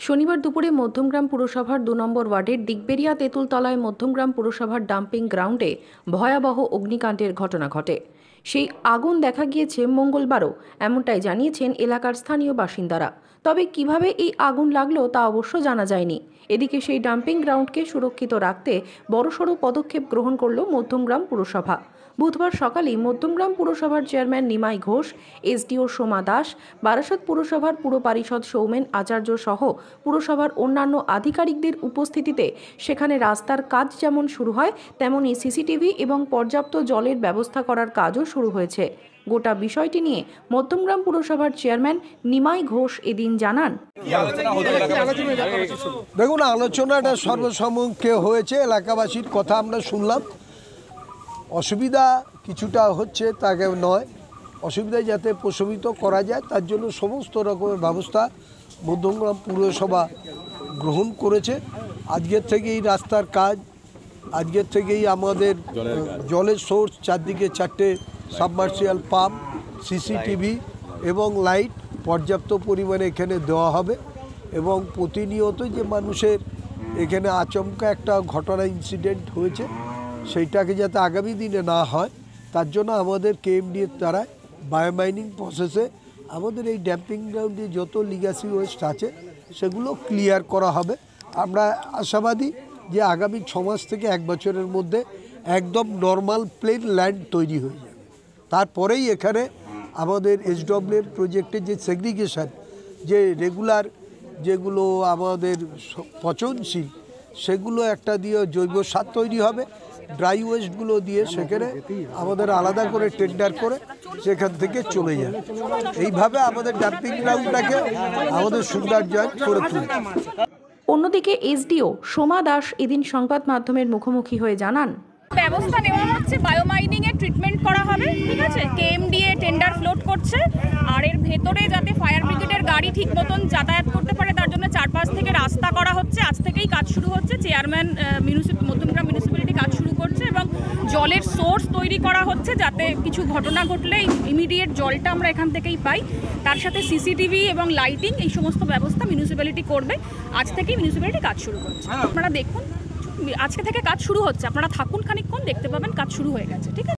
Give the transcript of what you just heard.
শনিবার দুপুরে মধ্যমগ্রাম পুরসভার ২ নম্বর ওয়ার্ডের দিগবেরিয়া তেঁতুলতলায় মধ্যমগ্রাম পুরসভার ডাম্পিং গ্রাউন্ডে ভয়াবহ অগ্নিকাণ্ডের ঘটনা ঘটে। সেই আগুন দেখা গিয়েছে মঙ্গলবারও, এমনটাই জানিয়েছেন এলাকার স্থানীয় বাসিন্দারা। তবে কিভাবে এই আগুন লাগলো তা অবশ্য জানা যায়নি। এদিকে সেই ডাম্পিং গ্রাউন্ডকে সুরক্ষিত রাখতে বড়সড় পদক্ষেপ গ্রহণ করল মধ্যমগ্রাম পুরসভা। বুধবার সকালেই মধ্যমগ্রাম পুরসভার চেয়ারম্যান নিমাই ঘোষ, এসডিও সোমা দাস, বারাসত পুরসভার পুর পারিষদ সৌমেন আচার্য সহ পুরসভার অন্যান্য আধিকারিকদের উপস্থিতিতে সেখানে রাস্তার কাজ যেমন শুরু হয়, তেমনি সিসিটিভি এবং পর্যাপ্ত জলের ব্যবস্থা করার কাজও শুরু হয়েছে। গোটা বিষয়টি নিয়ে মধ্যমগ্রাম পুরসভার চেয়ারম্যান নিমাই ঘোষ এদিন জানান, দেখুন, আলোচনাটা সর্বসম্মুখে হয়েছে। এলাকাবাসীর কথা আমরা শুনলাম। অসুবিধা কিছুটা হচ্ছে তাকে নয়, অসুবিধা যাতে প্রশমিত করা যায় তার জন্য সমস্ত রকমের ব্যবস্থা মধ্যমগ্রাম পুরসভা গ্রহণ করেছে। আজকের থেকেই রাস্তার কাজ, আজকের থেকেই আমাদের জলের সোর্স, চারদিকে 4টে সাবমার্সিবল পাম্প, সিসিটিভি এবং লাইট পর্যাপ্ত পরিমাণে এখানে দেওয়া হবে। এবং প্রতিনিয়ত যে মানুষের এখানে আচমকা একটা ঘটনা ইনসিডেন্ট হয়েছে সেইটাকে যাতে আগামী দিনে না হয় তার জন্য আমাদের কেএমডিএর দ্বারা বায়োমাইনিং প্রসেসে আমাদের এই ড্যাম্পিং গ্রাউন্ডে যত লিগ্যাসি ওয়েস্ট আছে সেগুলো ক্লিয়ার করা হবে। আমরা আশাবাদী যে আগামী 6 মাস থেকে 1 বছরের মধ্যে একদম নর্মাল প্লেন ল্যান্ড তৈরি হয়ে যাবে। তারপরেই এখানে আমাদের এসডব্লিউর প্রজেক্টের যে সেগ্রিগেশন, যে রেগুলার যেগুলো আমাদের পচনশীল সেগুলো একটা দিয়ে জৈব সার তৈরি হবে, ড্রাই ওয়েস্টগুলো দিয়ে সেখানে আমাদের আলাদা করে টেন্ডার করে সেখান থেকে চলে যায়। এইভাবে আমাদের ডাম্পিং গ্রাউন্ডটাকে আমাদের সৌন্দর্যায়ন করে তুলবে। অন্যদিকে এসডিও সোমা দাস এদিন সংবাদ মাধ্যমের মুখোমুখি হয়ে জানান, ব্যবস্থা নেওয়া হচ্ছে, বায়োমাইনিং এর ট্রিটমেন্ট করা হবে, ঠিক আছে। কেএমডিএ টেন্ডার ফ্লোট করছে, আর এর ভেতরে যাতে ফায়ার ব্রিগেডের গাড়ি ঠিক মতন যাতায়াত করতে পারে তার জন্য 4 থেকে রাস্তা করা হচ্ছে। আজ থেকেই কাজ শুরু হচ্ছে, চেয়ারম্যান মধ্যমগ্রাম মিউনিসিপ্যালিটি কাজ শুরু করছে এবং জলের সোর্স তৈরি করা হচ্ছে যাতে কিছু ঘটনা ঘটলে ইমিডিয়েট জলটা আমরা এখান থেকেই পাই। তার সাথে সিসিটিভি এবং লাইটিং এই সমস্ত ব্যবস্থা মিউনিসিপ্যালিটি করবে। আজ থেকেই মিউনিসিপ্যালিটি কাজ শুরু করছে। আপনারা দেখুন, আজকে থেকে কাজ শুরু হচ্ছে, আপনারা থাকুন খানিকক্ষণ, দেখতে পাবেন কাজ শুরু হয়ে গেছে, ঠিক আছে।